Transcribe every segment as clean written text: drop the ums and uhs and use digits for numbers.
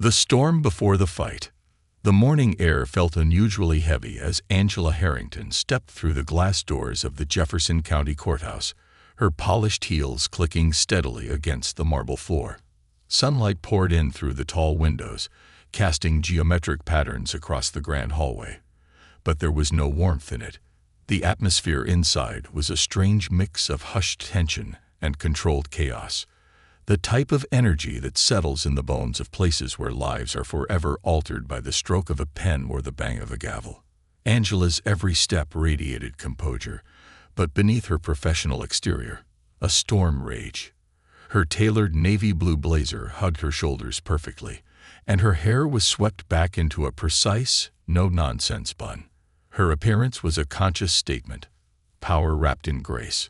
The storm before the fight. The morning air felt unusually heavy as Angela Harrington stepped through the glass doors of the Jefferson County Courthouse, her polished heels clicking steadily against the marble floor. Sunlight poured in through the tall windows, casting geometric patterns across the grand hallway. But there was no warmth in it. The atmosphere inside was a strange mix of hushed tension and controlled chaos, the type of energy that settles in the bones of places where lives are forever altered by the stroke of a pen or the bang of a gavel. Angela's every step radiated composure, but beneath her professional exterior, a storm raged. Her tailored navy blue blazer hugged her shoulders perfectly, and her hair was swept back into a precise, no-nonsense bun. Her appearance was a conscious statement, power wrapped in grace.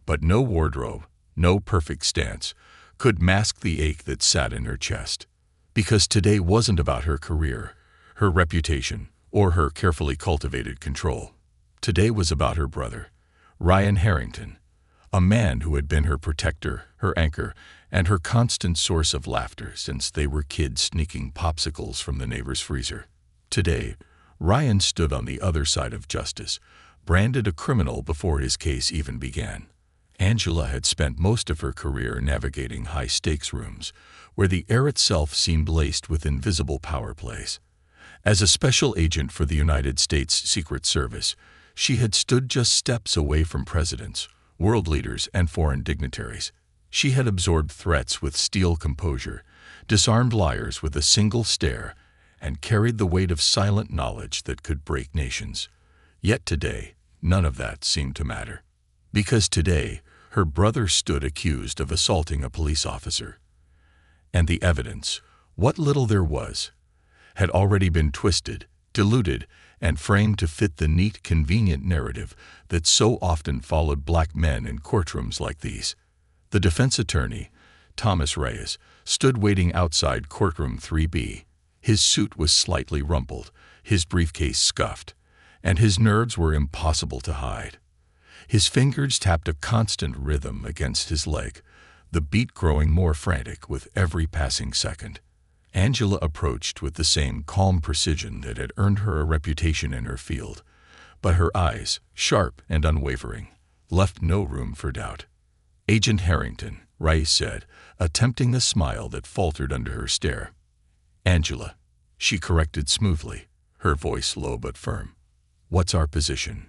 But no wardrobe, no perfect stance, could mask the ache that sat in her chest. Because today wasn't about her career, her reputation, or her carefully cultivated control. Today was about her brother, Ryan Harrington, a man who had been her protector, her anchor, and her constant source of laughter since they were kids sneaking popsicles from the neighbor's freezer. Today, Ryan stood on the other side of justice, branded a criminal before his case even began. Angela had spent most of her career navigating high-stakes rooms, where the air itself seemed laced with invisible power plays. As a special agent for the United States Secret Service, she had stood just steps away from presidents, world leaders, and foreign dignitaries. She had absorbed threats with steel composure, disarmed liars with a single stare, and carried the weight of silent knowledge that could break nations. Yet today, none of that seemed to matter. Because today, her brother stood accused of assaulting a police officer. And the evidence, what little there was, had already been twisted, diluted, and framed to fit the neat, convenient narrative that so often followed black men in courtrooms like these. The defense attorney, Thomas Reyes, stood waiting outside courtroom 3B. His suit was slightly rumpled, his briefcase scuffed, and his nerves were impossible to hide. His fingers tapped a constant rhythm against his leg, the beat growing more frantic with every passing second. Angela approached with the same calm precision that had earned her a reputation in her field, but her eyes, sharp and unwavering, left no room for doubt. "Agent Harrington," Rice said, attempting a smile that faltered under her stare. "Angela," she corrected smoothly, her voice low but firm. "What's our position?"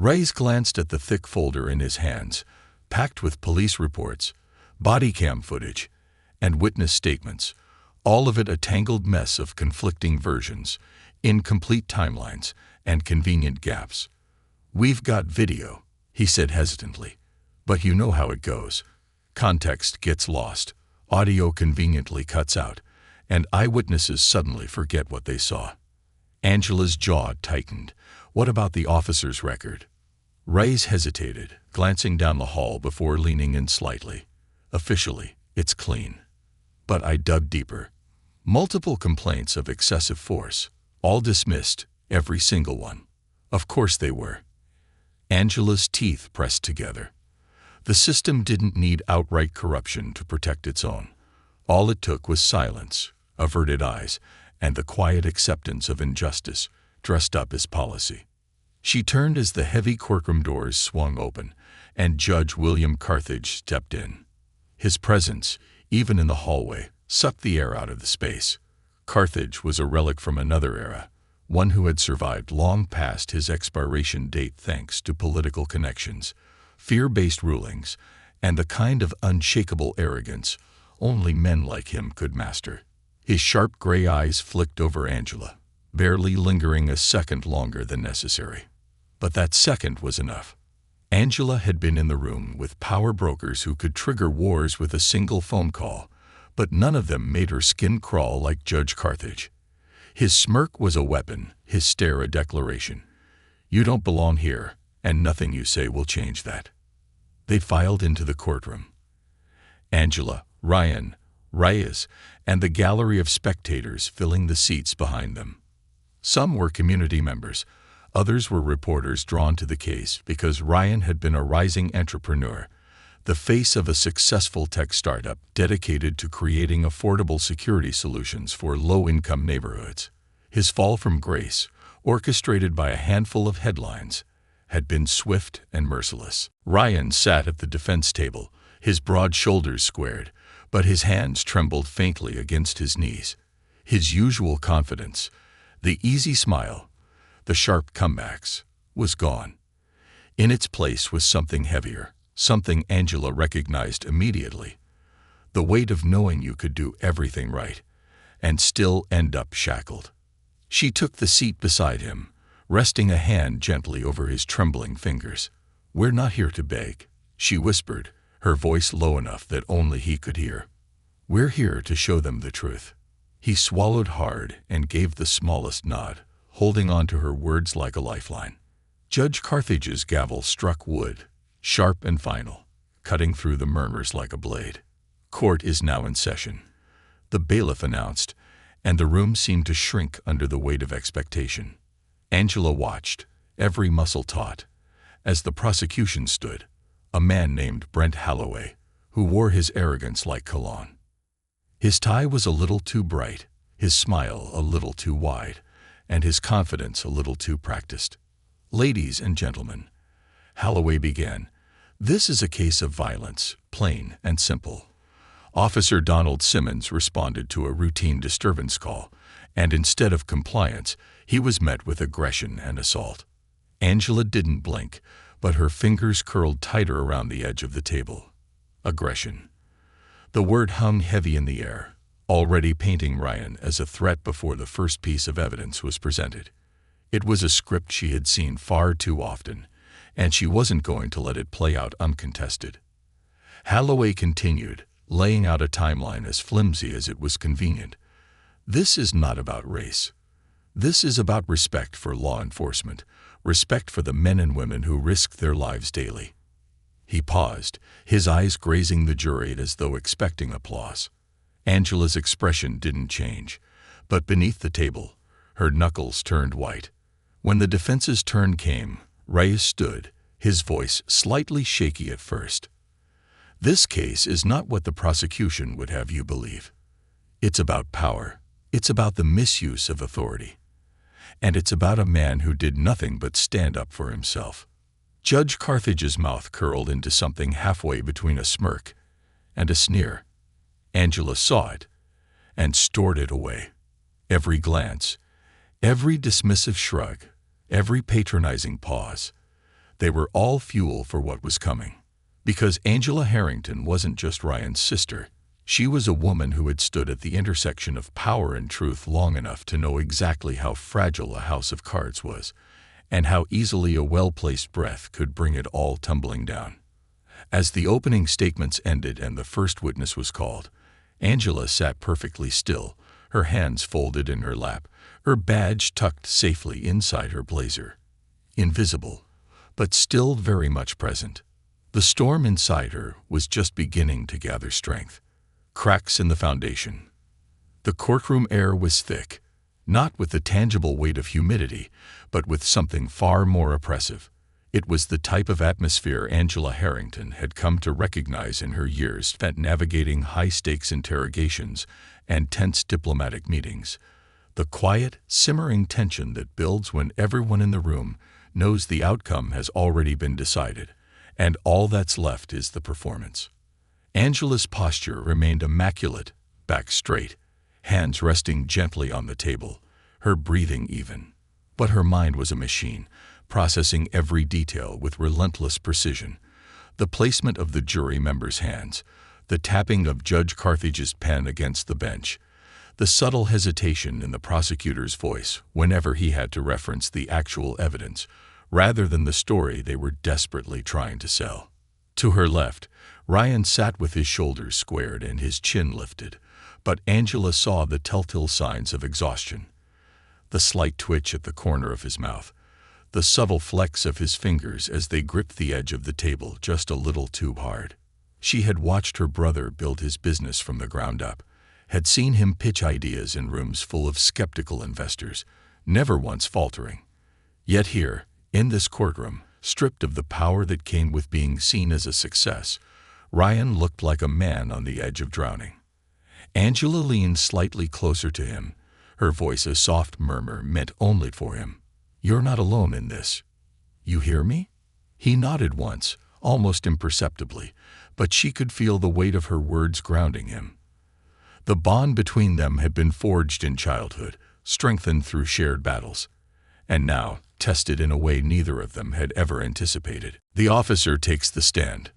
Rice glanced at the thick folder in his hands, packed with police reports, body cam footage, and witness statements, all of it a tangled mess of conflicting versions, incomplete timelines, and convenient gaps. "We've got video," he said hesitantly, "but you know how it goes. Context gets lost, audio conveniently cuts out, and eyewitnesses suddenly forget what they saw." Angela's jaw tightened. "What about the officer's record?" Rice hesitated, glancing down the hall before leaning in slightly. "Officially, it's clean. But I dug deeper. Multiple complaints of excessive force, all dismissed, every single one." "Of course they were." Angela's teeth pressed together. The system didn't need outright corruption to protect its own. All it took was silence, averted eyes, and the quiet acceptance of injustice, dressed up as policy. She turned as the heavy courtroom doors swung open, and Judge William Carthage stepped in. His presence, even in the hallway, sucked the air out of the space. Carthage was a relic from another era, one who had survived long past his expiration date thanks to political connections, fear-based rulings, and the kind of unshakable arrogance only men like him could master. His sharp gray eyes flicked over Angela, barely lingering a second longer than necessary. But that second was enough. Angela had been in the room with power brokers who could trigger wars with a single phone call, but none of them made her skin crawl like Judge Carthage. His smirk was a weapon, his stare a declaration. "You don't belong here, and nothing you say will change that." They filed into the courtroom. Angela, Ryan, Reyes, and the gallery of spectators filling the seats behind them. Some were community members, others were reporters drawn to the case because Ryan had been a rising entrepreneur, the face of a successful tech startup dedicated to creating affordable security solutions for low-income neighborhoods. His fall from grace, orchestrated by a handful of headlines, had been swift and merciless. Ryan sat at the defense table, his broad shoulders squared, but his hands trembled faintly against his knees. His usual confidence, the easy smile, the sharp comebacks, was gone. In its place was something heavier, something Angela recognized immediately. The weight of knowing you could do everything right, and still end up shackled. She took the seat beside him, resting a hand gently over his trembling fingers. "We're not here to beg," she whispered, her voice low enough that only he could hear. "We're here to show them the truth." He swallowed hard and gave the smallest nod, holding on to her words like a lifeline. Judge Carthage's gavel struck wood, sharp and final, cutting through the murmurs like a blade. "Court is now in session," the bailiff announced, and the room seemed to shrink under the weight of expectation. Angela watched, every muscle taut, as the prosecution stood, a man named Brent Holloway, who wore his arrogance like cologne. His tie was a little too bright, his smile a little too wide, and his confidence a little too practiced. "Ladies and gentlemen," Holloway began, "this is a case of violence, plain and simple." Officer Donald Simmons responded to a routine disturbance call, and instead of compliance, he was met with aggression and assault. Angela didn't blink, but her fingers curled tighter around the edge of the table. Aggression. The word hung heavy in the air, already painting Ryan as a threat before the first piece of evidence was presented. It was a script she had seen far too often, and she wasn't going to let it play out uncontested. Holloway continued, laying out a timeline as flimsy as it was convenient. "This is not about race. This is about respect for law enforcement, respect for the men and women who risk their lives daily." He paused, his eyes grazing the jury as though expecting applause. Angela's expression didn't change, but beneath the table, her knuckles turned white. When the defense's turn came, Reyes stood, his voice slightly shaky at first. "This case is not what the prosecution would have you believe. It's about power. It's about the misuse of authority. And it's about a man who did nothing but stand up for himself." Judge Carthage's mouth curled into something halfway between a smirk and a sneer. Angela saw it and stored it away. Every glance, every dismissive shrug, every patronizing pause, they were all fuel for what was coming. Because Angela Harrington wasn't just Ryan's sister. She was a woman who had stood at the intersection of power and truth long enough to know exactly how fragile a house of cards was, and how easily a well-placed breath could bring it all tumbling down. As the opening statements ended and the first witness was called, Angela sat perfectly still, her hands folded in her lap, her badge tucked safely inside her blazer. Invisible, but still very much present. The storm inside her was just beginning to gather strength. Cracks in the foundation. The courtroom air was thick, not with the tangible weight of humidity, but with something far more oppressive. It was the type of atmosphere Angela Harrington had come to recognize in her years spent navigating high-stakes interrogations and tense diplomatic meetings. The quiet, simmering tension that builds when everyone in the room knows the outcome has already been decided, and all that's left is the performance. Angela's posture remained immaculate, back straight, hands resting gently on the table, her breathing even. But her mind was a machine, processing every detail with relentless precision. The placement of the jury members' hands, the tapping of Judge Carthage's pen against the bench, the subtle hesitation in the prosecutor's voice whenever he had to reference the actual evidence, rather than the story they were desperately trying to sell. To her left, Ryan sat with his shoulders squared and his chin lifted, but Angela saw the telltale signs of exhaustion. The slight twitch at the corner of his mouth, the subtle flex of his fingers as they gripped the edge of the table just a little too hard. She had watched her brother build his business from the ground up, had seen him pitch ideas in rooms full of skeptical investors, never once faltering. Yet here, in this courtroom, stripped of the power that came with being seen as a success, Ryan looked like a man on the edge of drowning. Angela leaned slightly closer to him, her voice a soft murmur meant only for him. "You're not alone in this. You hear me?" He nodded once, almost imperceptibly, but she could feel the weight of her words grounding him. The bond between them had been forged in childhood, strengthened through shared battles, and now tested in a way neither of them had ever anticipated. The officer takes the stand.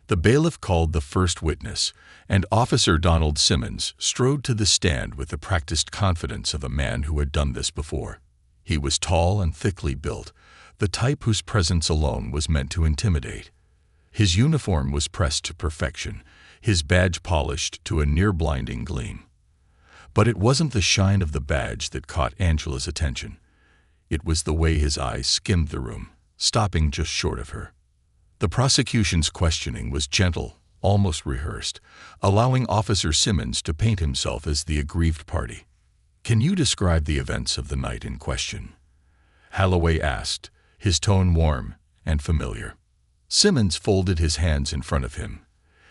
The bailiff called the first witness, and Officer Donald Simmons strode to the stand with the practiced confidence of a man who had done this before. He was tall and thickly built, the type whose presence alone was meant to intimidate. His uniform was pressed to perfection, his badge polished to a near-blinding gleam. But it wasn't the shine of the badge that caught Angela's attention. It was the way his eyes skimmed the room, stopping just short of her. The prosecution's questioning was gentle, almost rehearsed, allowing Officer Simmons to paint himself as the aggrieved party. "Can you describe the events of the night in question?" Holloway asked, his tone warm and familiar. Simmons folded his hands in front of him,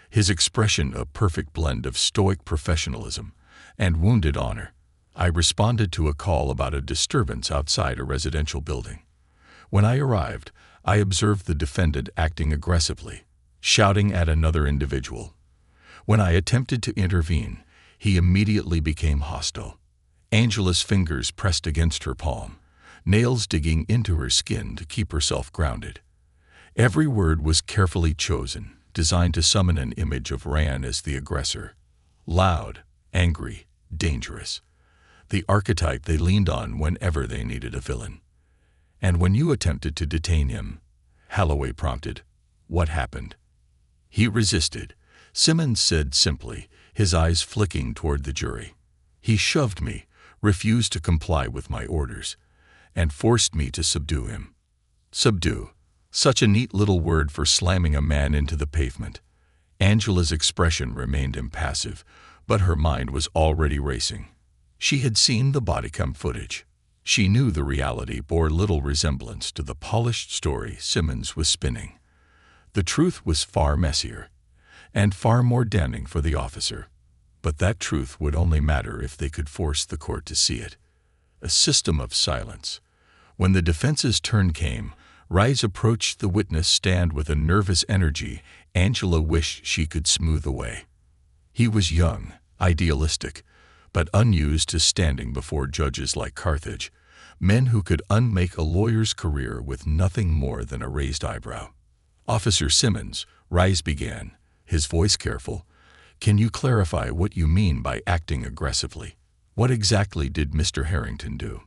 his expression a perfect blend of stoic professionalism and wounded honor. "I responded to a call about a disturbance outside a residential building. When I arrived, I observed the defendant acting aggressively, shouting at another individual. When I attempted to intervene, he immediately became hostile." Angela's fingers pressed against her palm, nails digging into her skin to keep herself grounded. Every word was carefully chosen, designed to summon an image of Ryan as the aggressor. Loud, angry, dangerous. The archetype they leaned on whenever they needed a villain. "And when you attempted to detain him," Holloway prompted, "what happened?" "He resisted," Simmons said simply, his eyes flicking toward the jury. "He shoved me, refused to comply with my orders, and forced me to subdue him." Subdue. Such a neat little word for slamming a man into the pavement. Angela's expression remained impassive, but her mind was already racing. She had seen the body cam footage. She knew the reality bore little resemblance to the polished story Simmons was spinning. The truth was far messier, and far more damning for the officer. But that truth would only matter if they could force the court to see it. A system of silence. When the defense's turn came, Rice approached the witness stand with a nervous energy Angela wished she could smooth away. He was young, idealistic, but unused to standing before judges like Carthage, men who could unmake a lawyer's career with nothing more than a raised eyebrow. "Officer Simmons," Rice began, his voice careful, "can you clarify what you mean by acting aggressively? What exactly did Mr. Harrington do?"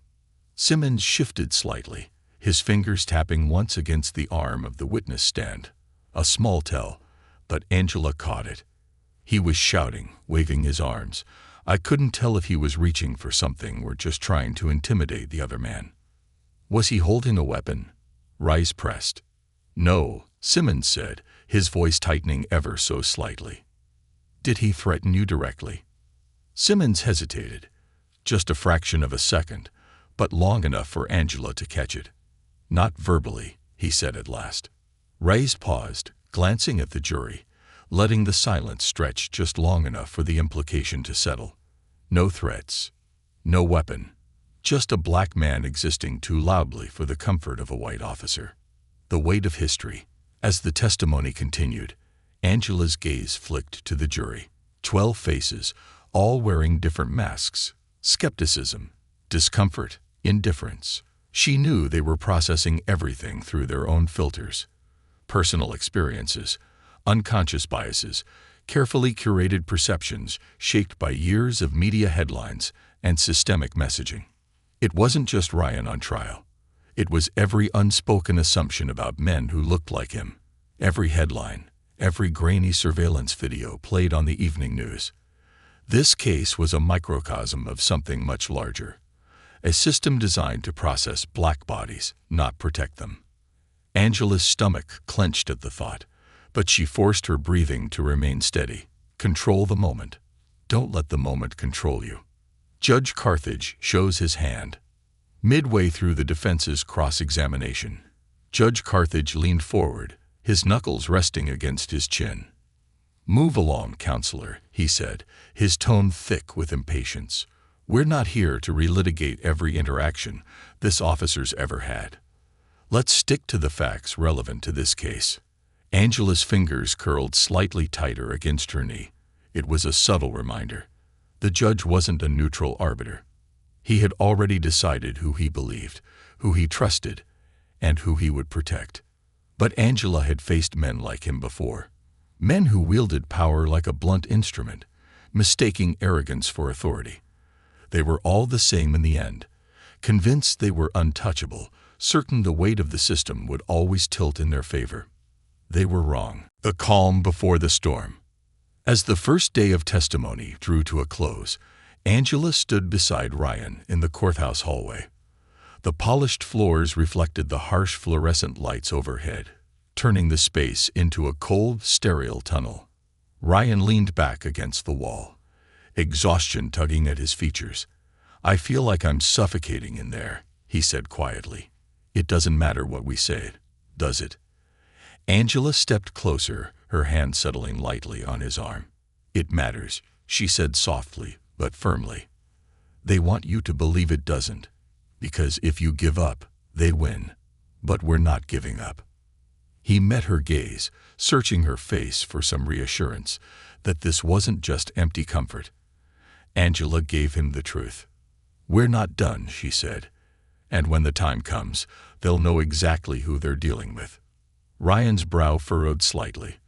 Simmons shifted slightly, his fingers tapping once against the arm of the witness stand. A small tell, but Angela caught it. He was shouting, waving his arms. I couldn't tell if he was reaching for something or just trying to intimidate the other man. "Was he holding a weapon?" Rice pressed. "No," Simmons said, his voice tightening ever so slightly. "Did he threaten you directly?" Simmons hesitated, just a fraction of a second, but long enough for Angela to catch it. "Not verbally," he said at last. Rice paused, glancing at the jury, letting the silence stretch just long enough for the implication to settle. No threats, no weapon, just a black man existing too loudly for the comfort of a white officer. The weight of history. As the testimony continued, Angela's gaze flicked to the jury. 12 faces, all wearing different masks. Skepticism, discomfort, indifference. She knew they were processing everything through their own filters. Personal experiences, unconscious biases, carefully curated perceptions shaped by years of media headlines and systemic messaging. It wasn't just Ryan on trial. It was every unspoken assumption about men who looked like him. Every headline, every grainy surveillance video played on the evening news. This case was a microcosm of something much larger. A system designed to process black bodies, not protect them. Angela's stomach clenched at the thought, but she forced her breathing to remain steady. Control the moment. Don't let the moment control you. Judge Carthage shows his hand. Midway through the defense's cross-examination, Judge Carthage leaned forward, his knuckles resting against his chin. "Move along, counselor," he said, his tone thick with impatience. "We're not here to relitigate every interaction this officer's ever had. Let's stick to the facts relevant to this case." Angela's fingers curled slightly tighter against her knee. It was a subtle reminder. The judge wasn't a neutral arbiter. He had already decided who he believed, who he trusted, and who he would protect. But Angela had faced men like him before. Men who wielded power like a blunt instrument, mistaking arrogance for authority. They were all the same in the end, convinced they were untouchable, certain the weight of the system would always tilt in their favor. They were wrong. The calm before the storm. As the first day of testimony drew to a close, Angela stood beside Ryan in the courthouse hallway. The polished floors reflected the harsh fluorescent lights overhead, turning the space into a cold, sterile tunnel. Ryan leaned back against the wall, exhaustion tugging at his features. "I feel like I'm suffocating in there," he said quietly. "It doesn't matter what we say, does it?" Angela stepped closer, her hand settling lightly on his arm. "It matters," she said softly but firmly. "They want you to believe it doesn't, because if you give up, they win. But we're not giving up." He met her gaze, searching her face for some reassurance that this wasn't just empty comfort. Angela gave him the truth. "We're not done," she said, "and when the time comes, they'll know exactly who they're dealing with." Ryan's brow furrowed slightly,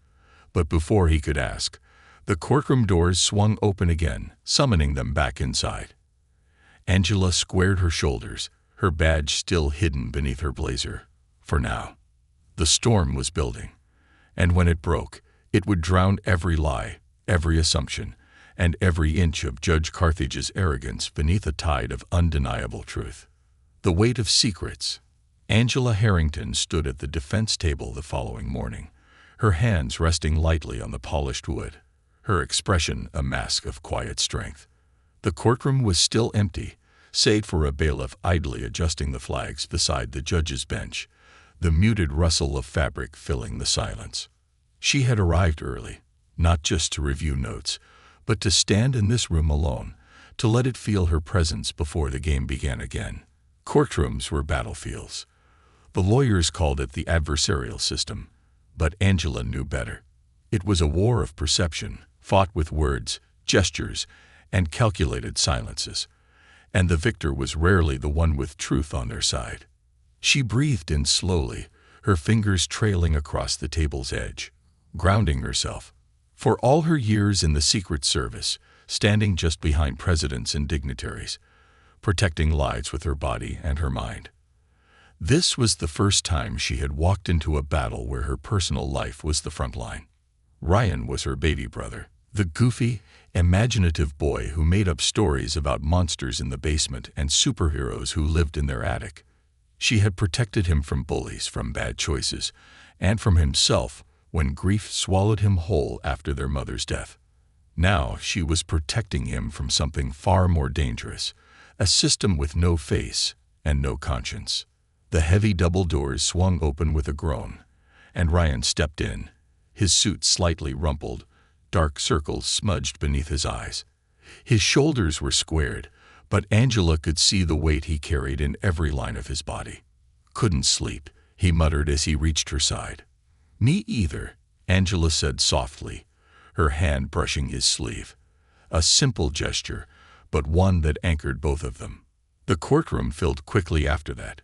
but before he could ask, the courtroom doors swung open again, summoning them back inside. Angela squared her shoulders, her badge still hidden beneath her blazer. For now. The storm was building, and when it broke, it would drown every lie, every assumption, and every inch of Judge Carthage's arrogance beneath a tide of undeniable truth. The weight of secrets. Angela Harrington stood at the defense table the following morning, her hands resting lightly on the polished wood, her expression a mask of quiet strength. The courtroom was still empty, save for a bailiff idly adjusting the flags beside the judge's bench, the muted rustle of fabric filling the silence. She had arrived early, not just to review notes, but to stand in this room alone, to let it feel her presence before the game began again. Courtrooms were battlefields. The lawyers called it the adversarial system, but Angela knew better. It was a war of perception, fought with words, gestures, and calculated silences, and the victor was rarely the one with truth on their side. She breathed in slowly, her fingers trailing across the table's edge, grounding herself. For all her years in the Secret Service, standing just behind presidents and dignitaries, protecting lives with her body and her mind. This was the first time she had walked into a battle where her personal life was the front line. Ryan was her baby brother, the goofy, imaginative boy who made up stories about monsters in the basement and superheroes who lived in their attic. She had protected him from bullies, from bad choices, and from himself when grief swallowed him whole after their mother's death. Now she was protecting him from something far more dangerous, a system with no face and no conscience. The heavy double doors swung open with a groan, and Ryan stepped in, his suit slightly rumpled, dark circles smudged beneath his eyes. His shoulders were squared, but Angela could see the weight he carried in every line of his body. "Couldn't sleep," he muttered as he reached her side. "Me either," Angela said softly, her hand brushing his sleeve. A simple gesture, but one that anchored both of them. The courtroom filled quickly after that,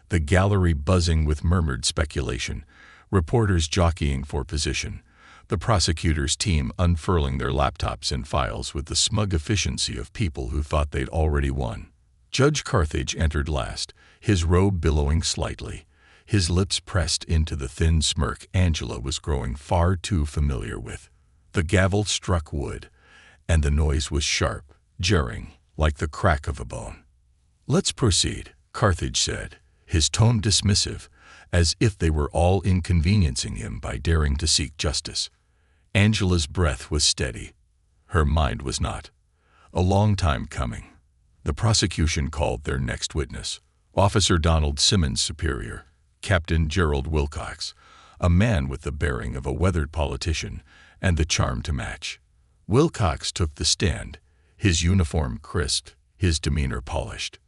the gallery buzzing with murmured speculation, reporters jockeying for position, the prosecutor's team unfurling their laptops and files with the smug efficiency of people who thought they'd already won. Judge Carthage entered last, his robe billowing slightly, his lips pressed into the thin smirk Angela was growing far too familiar with. The gavel struck wood, and the noise was sharp, jarring, like the crack of a bone. "Let's proceed," Carthage said, his tone dismissive, as if they were all inconveniencing him by daring to seek justice. Angela's breath was steady. Her mind was not. A long time coming. The prosecution called their next witness, Officer Donald Simmons' superior, Captain Gerald Wilcox, a man with the bearing of a weathered politician and the charm to match. Wilcox took the stand, his uniform crisp, his demeanor polished.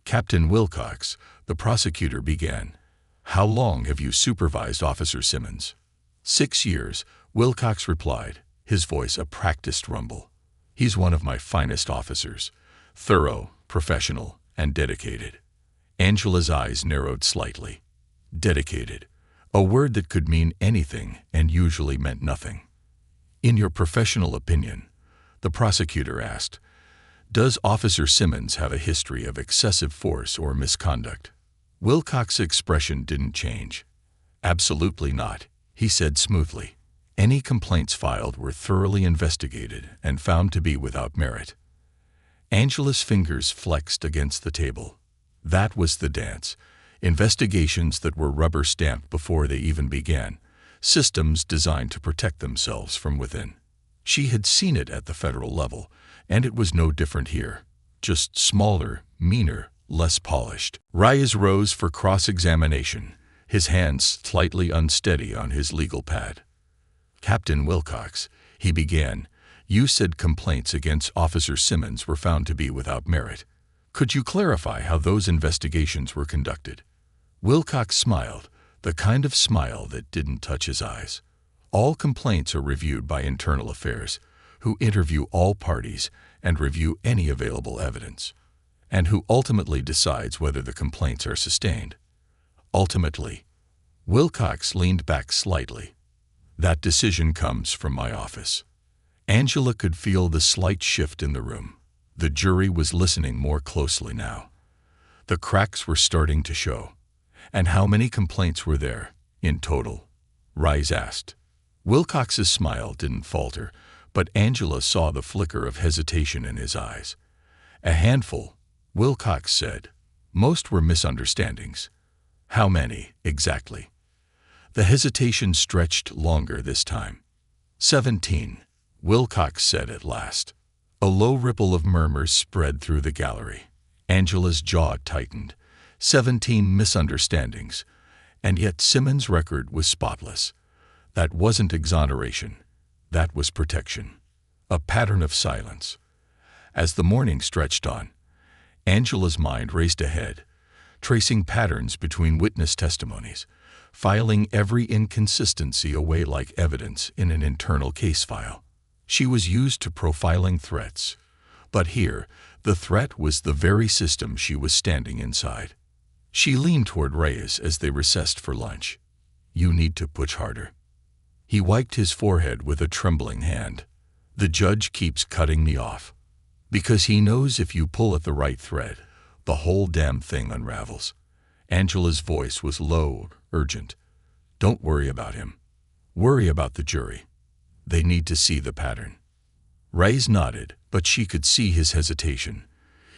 "Captain Wilcox," the prosecutor began, "how long have you supervised Officer Simmons?" 6 years, Wilcox replied, his voice a practiced rumble. "He's one of my finest officers, thorough, professional, and dedicated." Angela's eyes narrowed slightly. Dedicated, a word that could mean anything and usually meant nothing. "In your professional opinion," the prosecutor asked, "does Officer Simmons have a history of excessive force or misconduct?" Wilcox's expression didn't change. "Absolutely not," he said smoothly. "Any complaints filed were thoroughly investigated and found to be without merit." Angela's fingers flexed against the table. That was the dance. Investigations that were rubber-stamped before they even began. Systems designed to protect themselves from within. She had seen it at the federal level, and it was no different here. Just smaller, meaner, less polished. Reyes rose for cross-examination, his hands slightly unsteady on his legal pad. "Captain Wilcox," he began, "you said complaints against Officer Simmons were found to be without merit. Could you clarify how those investigations were conducted?" Wilcox smiled, the kind of smile that didn't touch his eyes. "All complaints are reviewed by Internal Affairs, who interview all parties and review any available evidence, and who ultimately decides whether the complaints are sustained." Ultimately, Wilcox leaned back slightly. "That decision comes from my office." Angela could feel the slight shift in the room. The jury was listening more closely now. The cracks were starting to show. "And how many complaints were there, in total?" Reyes asked. Wilcox's smile didn't falter, but Angela saw the flicker of hesitation in his eyes. "A handful," Wilcox said. "Most were misunderstandings." "How many, exactly?" The hesitation stretched longer this time. 17, Wilcox said at last. A low ripple of murmurs spread through the gallery. Angela's jaw tightened. 17 misunderstandings. And yet Simmons' record was spotless. That wasn't exoneration. That was protection. A pattern of silence. As the morning stretched on, Angela's mind raced ahead, tracing patterns between witness testimonies, filing every inconsistency away like evidence in an internal case file. She was used to profiling threats, but here, the threat was the very system she was standing inside. She leaned toward Reyes as they recessed for lunch. "You need to push harder." He wiped his forehead with a trembling hand. "The judge keeps cutting me off. Because he knows if you pull at the right thread, the whole damn thing unravels." Angela's voice was low, urgent. "Don't worry about him. Worry about the jury. They need to see the pattern." Reyes nodded, but she could see his hesitation.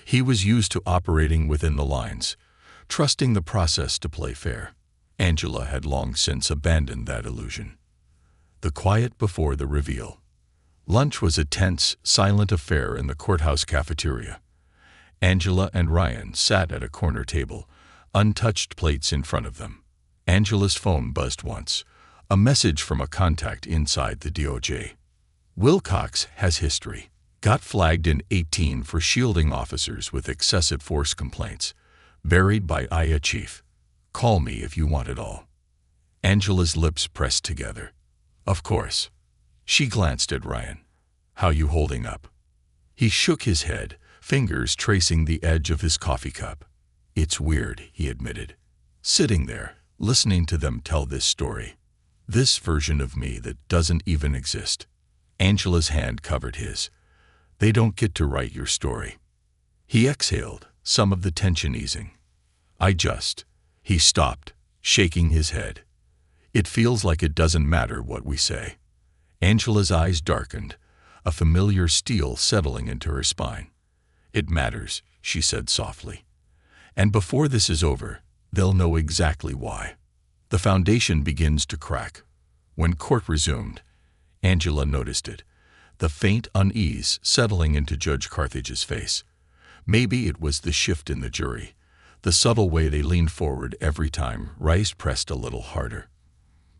He was used to operating within the lines, trusting the process to play fair. Angela had long since abandoned that illusion. The quiet before the reveal. Lunch was a tense, silent affair in the courthouse cafeteria. Angela and Ryan sat at a corner table, untouched plates in front of them. Angela's phone buzzed once, a message from a contact inside the DOJ. "Wilcox has history. Got flagged in 18 for shielding officers with excessive force complaints. Buried by IA chief. Call me if you want it all." Angela's lips pressed together. "Of course." She glanced at Ryan. "How you holding up?" He shook his head, fingers tracing the edge of his coffee cup. "It's weird," he admitted. "Sitting there, listening to them tell this story. This version of me that doesn't even exist." Angela's hand covered his. "They don't get to write your story." He exhaled, some of the tension easing. He stopped, shaking his head. "It feels like it doesn't matter what we say." Angela's eyes darkened, a familiar steel settling into her spine. "It matters," she said softly. "And before this is over, they'll know exactly why." The foundation begins to crack. When court resumed, Angela noticed it, the faint unease settling into Judge Carthage's face. Maybe it was the shift in the jury, the subtle way they leaned forward every time Rice pressed a little harder.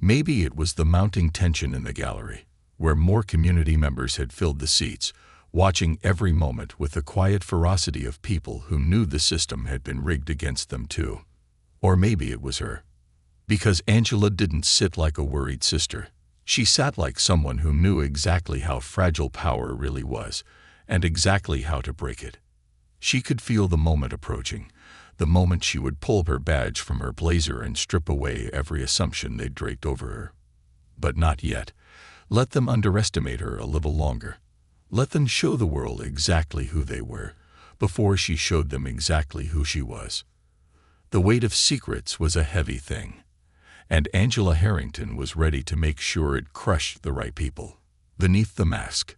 Maybe it was the mounting tension in the gallery, where more community members had filled the seats, watching every moment with the quiet ferocity of people who knew the system had been rigged against them too. Or maybe it was her. Because Angela didn't sit like a worried sister. She sat like someone who knew exactly how fragile power really was, and exactly how to break it. She could feel the moment approaching, the moment she would pull her badge from her blazer and strip away every assumption they'd draped over her. But not yet. Let them underestimate her a little longer. Let them show the world exactly who they were, before she showed them exactly who she was. The weight of secrets was a heavy thing, and Angela Harrington was ready to make sure it crushed the right people. Beneath the mask.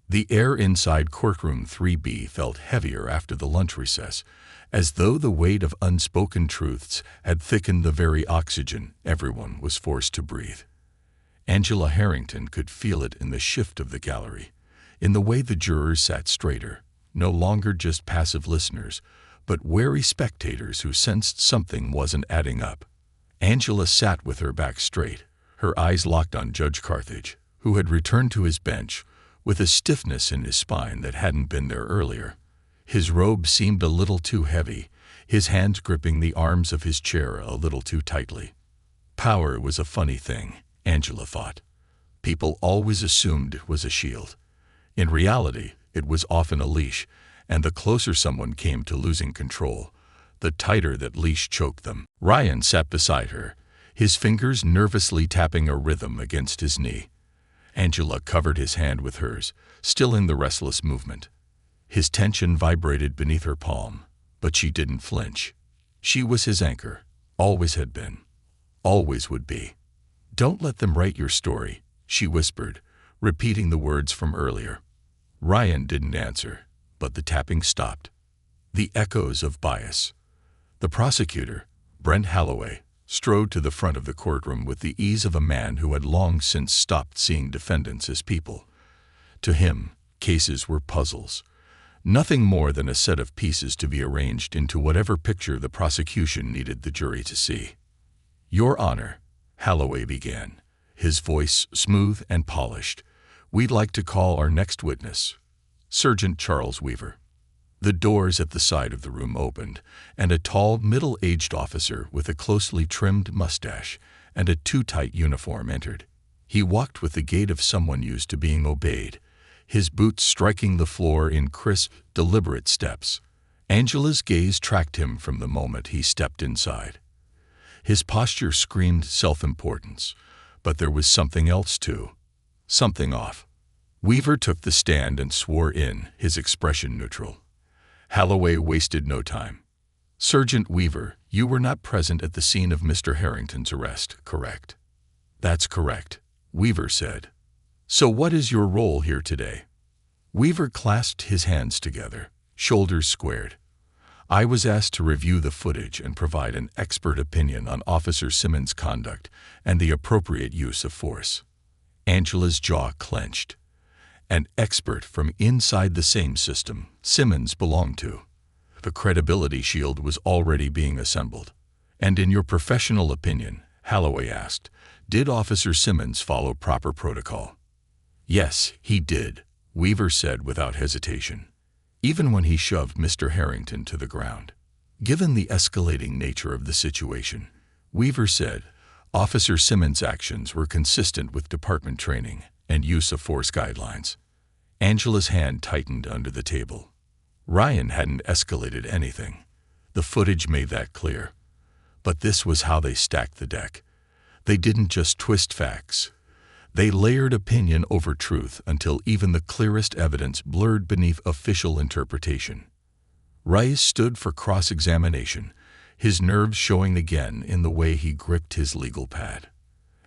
The air inside courtroom 3B felt heavier after the lunch recess, as though the weight of unspoken truths had thickened the very oxygen everyone was forced to breathe. Angela Harrington could feel it in the shift of the gallery, in the way the jurors sat straighter, no longer just passive listeners, but wary spectators who sensed something wasn't adding up. Angela sat with her back straight, her eyes locked on Judge Carthage, who had returned to his bench, with a stiffness in his spine that hadn't been there earlier. His robe seemed a little too heavy, his hands gripping the arms of his chair a little too tightly. Power was a funny thing, Angela thought. People always assumed it was a shield. In reality, it was often a leash, and the closer someone came to losing control, the tighter that leash choked them. Ryan sat beside her, his fingers nervously tapping a rhythm against his knee. Angela covered his hand with hers, still in the restless movement. His tension vibrated beneath her palm, but she didn't flinch. She was his anchor, always had been, always would be. "Don't let them write your story," she whispered, repeating the words from earlier. Ryan didn't answer, but the tapping stopped. The echoes of bias. The prosecutor, Brent Holloway, strode to the front of the courtroom with the ease of a man who had long since stopped seeing defendants as people. To him, cases were puzzles, nothing more than a set of pieces to be arranged into whatever picture the prosecution needed the jury to see. "Your Honor," Holloway began, his voice smooth and polished, "we'd like to call our next witness, Sergeant Charles Weaver." The doors at the side of the room opened, and a tall, middle-aged officer with a closely trimmed mustache and a too-tight uniform entered. He walked with the gait of someone used to being obeyed, his boots striking the floor in crisp, deliberate steps. Angela's gaze tracked him from the moment he stepped inside. His posture screamed self-importance, but there was something else too. Something off. Weaver took the stand and swore in, his expression neutral. Holloway wasted no time. "Sergeant Weaver, you were not present at the scene of Mr. Harrington's arrest, correct?" "That's correct," Weaver said. "So what is your role here today?" Weaver clasped his hands together, shoulders squared. "I was asked to review the footage and provide an expert opinion on Officer Simmons' conduct and the appropriate use of force." Angela's jaw clenched. An expert from inside the same system Simmons belonged to. The credibility shield was already being assembled. "And in your professional opinion," Holloway asked, "did Officer Simmons follow proper protocol?" "Yes, he did," Weaver said without hesitation, "even when he shoved Mr. Harrington to the ground." Given the escalating nature of the situation, Weaver said, Officer Simmons' actions were consistent with department training and use of force guidelines. Angela's hand tightened under the table. Ryan hadn't escalated anything. The footage made that clear. But this was how they stacked the deck. They didn't just twist facts. They layered opinion over truth until even the clearest evidence blurred beneath official interpretation. Rice stood for cross-examination, his nerves showing again in the way he gripped his legal pad.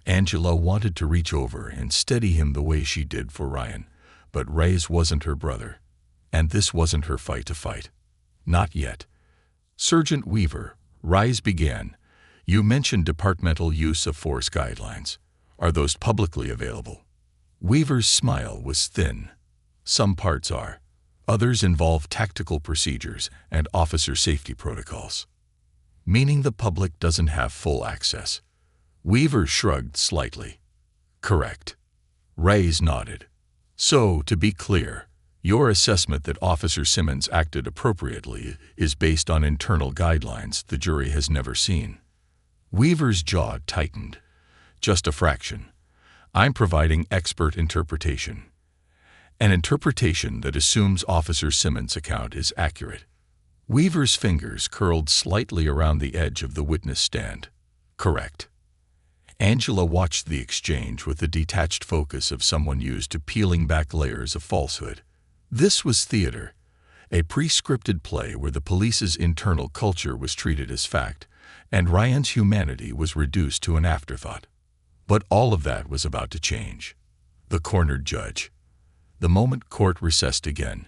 Angela wanted to reach over and steady him the way she did for Ryan, but Rice wasn't her brother, and this wasn't her fight to fight. Not yet. "Sergeant Weaver," Rice began, "you mentioned departmental use of force guidelines. Are those publicly available?" Weaver's smile was thin. "Some parts are. Others involve tactical procedures and officer safety protocols." "Meaning the public doesn't have full access?" Weaver shrugged slightly. "Correct." Reyes nodded. So, to be clear, your assessment that Officer Simmons acted appropriately is based on internal guidelines the jury has never seen. Weaver's jaw tightened. Just a fraction. I'm providing expert interpretation. An interpretation that assumes Officer Simmons' account is accurate. Weaver's fingers curled slightly around the edge of the witness stand. Correct. Angela watched the exchange with the detached focus of someone used to peeling back layers of falsehood. This was theater, a pre-scripted play where the police's internal culture was treated as fact, and Ryan's humanity was reduced to an afterthought. But all of that was about to change. The cornered judge. The moment court recessed again,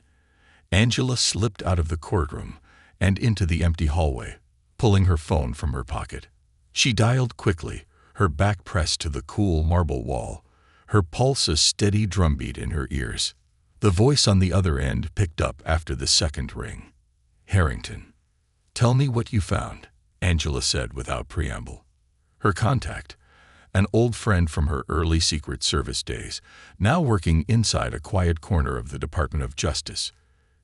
Angela slipped out of the courtroom and into the empty hallway, pulling her phone from her pocket. She dialed quickly, her back pressed to the cool marble wall, her pulse a steady drumbeat in her ears. The voice on the other end picked up after the second ring. Harrington. Tell me what you found, Angela said without preamble. Her contact, an old friend from her early Secret Service days, now working inside a quiet corner of the Department of Justice,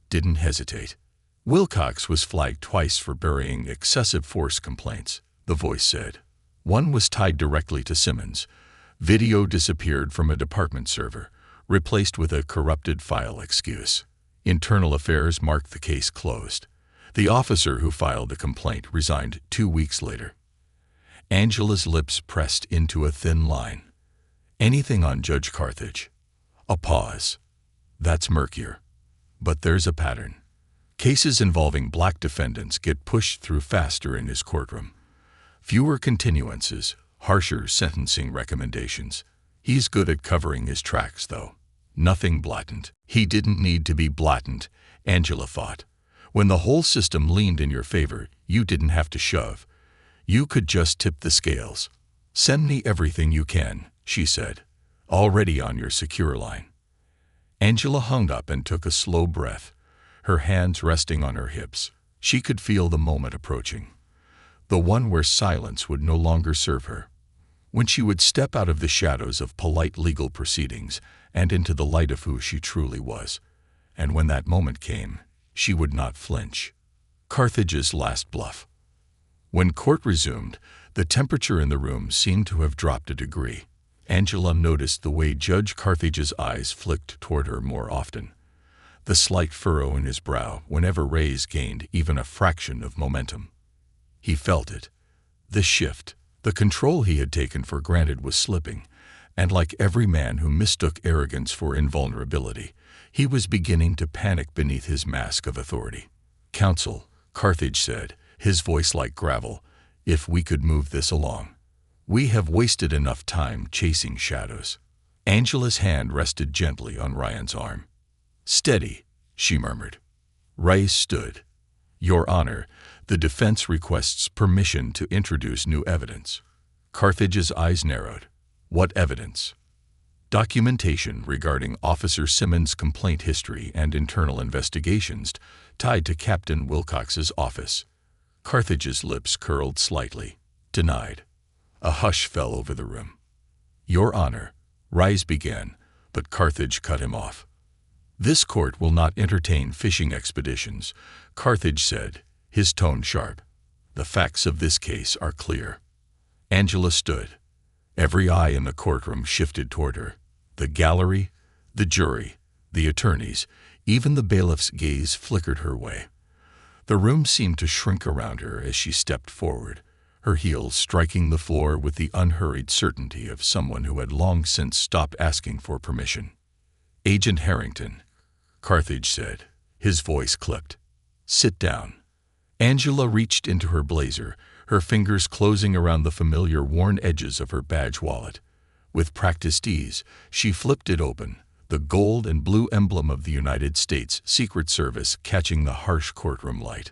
didn't hesitate. Wilcox was flagged twice for burying excessive force complaints, the voice said. One was tied directly to Simmons. Video disappeared from a department server, replaced with a corrupted file excuse. Internal Affairs marked the case closed. The officer who filed the complaint resigned 2 weeks later. Angela's lips pressed into a thin line. Anything on Judge Carthage? A pause. That's murkier. But there's a pattern. Cases involving black defendants get pushed through faster in his courtroom. Fewer continuances, harsher sentencing recommendations. He's good at covering his tracks, though. Nothing blatant. He didn't need to be blatant, Angela thought. When the whole system leaned in your favor, you didn't have to shove. You could just tip the scales. Send me everything you can, she said, already on your secure line. Angela hung up and took a slow breath, her hands resting on her hips. She could feel the moment approaching, the one where silence would no longer serve her, when she would step out of the shadows of polite legal proceedings and into the light of who she truly was. And when that moment came, she would not flinch. Carthage's last bluff. When court resumed, the temperature in the room seemed to have dropped a degree. Angela noticed the way Judge Carthage's eyes flicked toward her more often, the slight furrow in his brow whenever Reyes gained even a fraction of momentum. He felt it. The shift, the control he had taken for granted was slipping, and like every man who mistook arrogance for invulnerability, he was beginning to panic beneath his mask of authority. Counsel, Carthage said, his voice like gravel, if we could move this along. We have wasted enough time chasing shadows. Angela's hand rested gently on Ryan's arm. Steady, she murmured. Reyes stood. Your Honor, the defense requests permission to introduce new evidence. Carthage's eyes narrowed. What evidence? Documentation regarding Officer Simmons' complaint history and internal investigations tied to Captain Wilcox's office. Carthage's lips curled slightly. Denied. A hush fell over the room. Your Honor, Reyes began, but Carthage cut him off. This court will not entertain fishing expeditions, Carthage said, his tone sharp. The facts of this case are clear. Angela stood. Every eye in the courtroom shifted toward her. The gallery, the jury, the attorneys, even the bailiff's gaze flickered her way. The room seemed to shrink around her as she stepped forward, her heels striking the floor with the unhurried certainty of someone who had long since stopped asking for permission. Agent Harrington, Carthage said, his voice clipped. Sit down. Angela reached into her blazer, her fingers closing around the familiar worn edges of her badge wallet. With practiced ease, she flipped it open, the gold and blue emblem of the United States Secret Service catching the harsh courtroom light.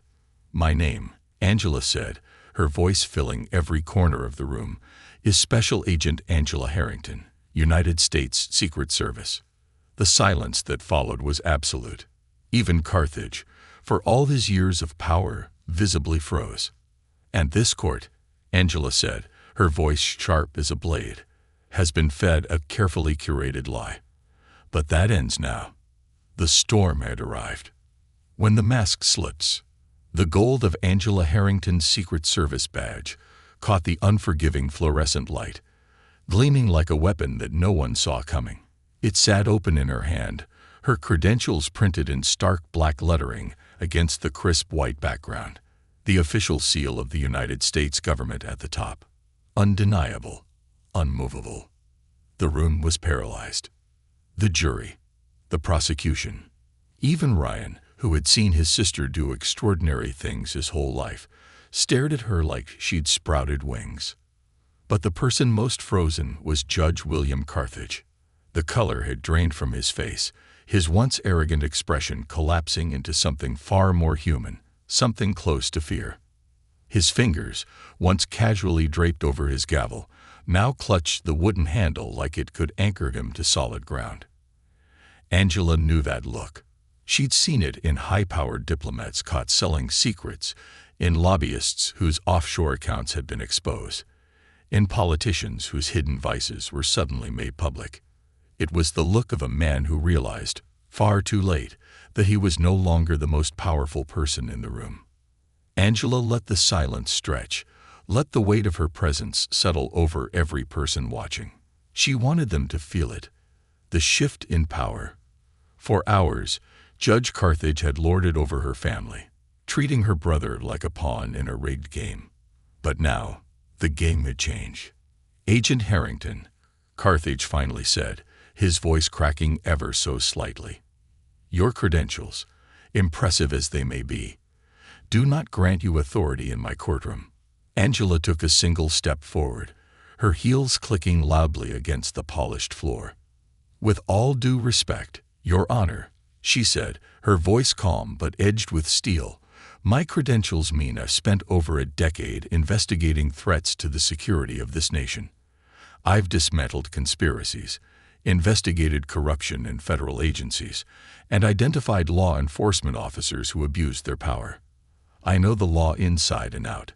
My name, Angela said, her voice filling every corner of the room, is Special Agent Angela Harrington, United States Secret Service. The silence that followed was absolute. Even Carthage, for all his years of power, visibly froze. And this court, Angela said, her voice sharp as a blade, has been fed a carefully curated lie. But that ends now. The storm had arrived. When the mask slips, the gold of Angela Harrington's Secret Service badge caught the unforgiving fluorescent light, gleaming like a weapon that no one saw coming. It sat open in her hand, her credentials printed in stark black lettering against the crisp white background, the official seal of the United States government at the top. Undeniable, unmovable. The room was paralyzed. The jury, the prosecution, even Ryan, who had seen his sister do extraordinary things his whole life, stared at her like she'd sprouted wings. But the person most frozen was Judge William Carthage. The color had drained from his face, his once arrogant expression collapsing into something far more human, something close to fear. His fingers, once casually draped over his gavel, now clutched the wooden handle like it could anchor him to solid ground. Angela knew that look. She'd seen it in high-powered diplomats caught selling secrets, in lobbyists whose offshore accounts had been exposed, in politicians whose hidden vices were suddenly made public. It was the look of a man who realized, far too late, that he was no longer the most powerful person in the room. Angela let the silence stretch, let the weight of her presence settle over every person watching. She wanted them to feel it, the shift in power. For hours, Judge Carthage had lorded over her family, treating her brother like a pawn in a rigged game. But now, the game had changed. "Agent Harrington," Carthage finally said, his voice cracking ever so slightly. "Your credentials, impressive as they may be, do not grant you authority in my courtroom." Angela took a single step forward, her heels clicking loudly against the polished floor. "With all due respect, Your Honor," she said, her voice calm but edged with steel, "my credentials mean I've spent over a decade investigating threats to the security of this nation. I've dismantled conspiracies, investigated corruption in federal agencies, and identified law enforcement officers who abused their power. I know the law inside and out,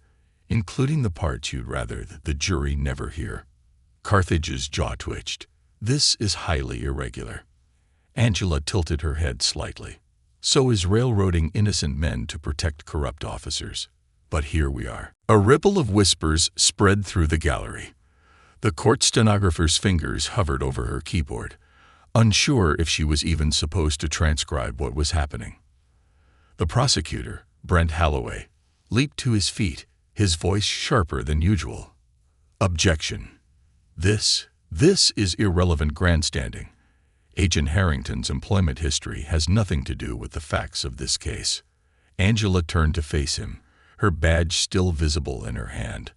including the parts you'd rather the jury never hear." Carthage's jaw twitched. "This is highly irregular." Angela tilted her head slightly. "So is railroading innocent men to protect corrupt officers. But here we are." A ripple of whispers spread through the gallery. The court stenographer's fingers hovered over her keyboard, unsure if she was even supposed to transcribe what was happening. The prosecutor, Brent Holloway, leaped to his feet, his voice sharper than usual. "Objection. This is irrelevant grandstanding. Agent Harrington's employment history has nothing to do with the facts of this case." Angela turned to face him, her badge still visible in her hand.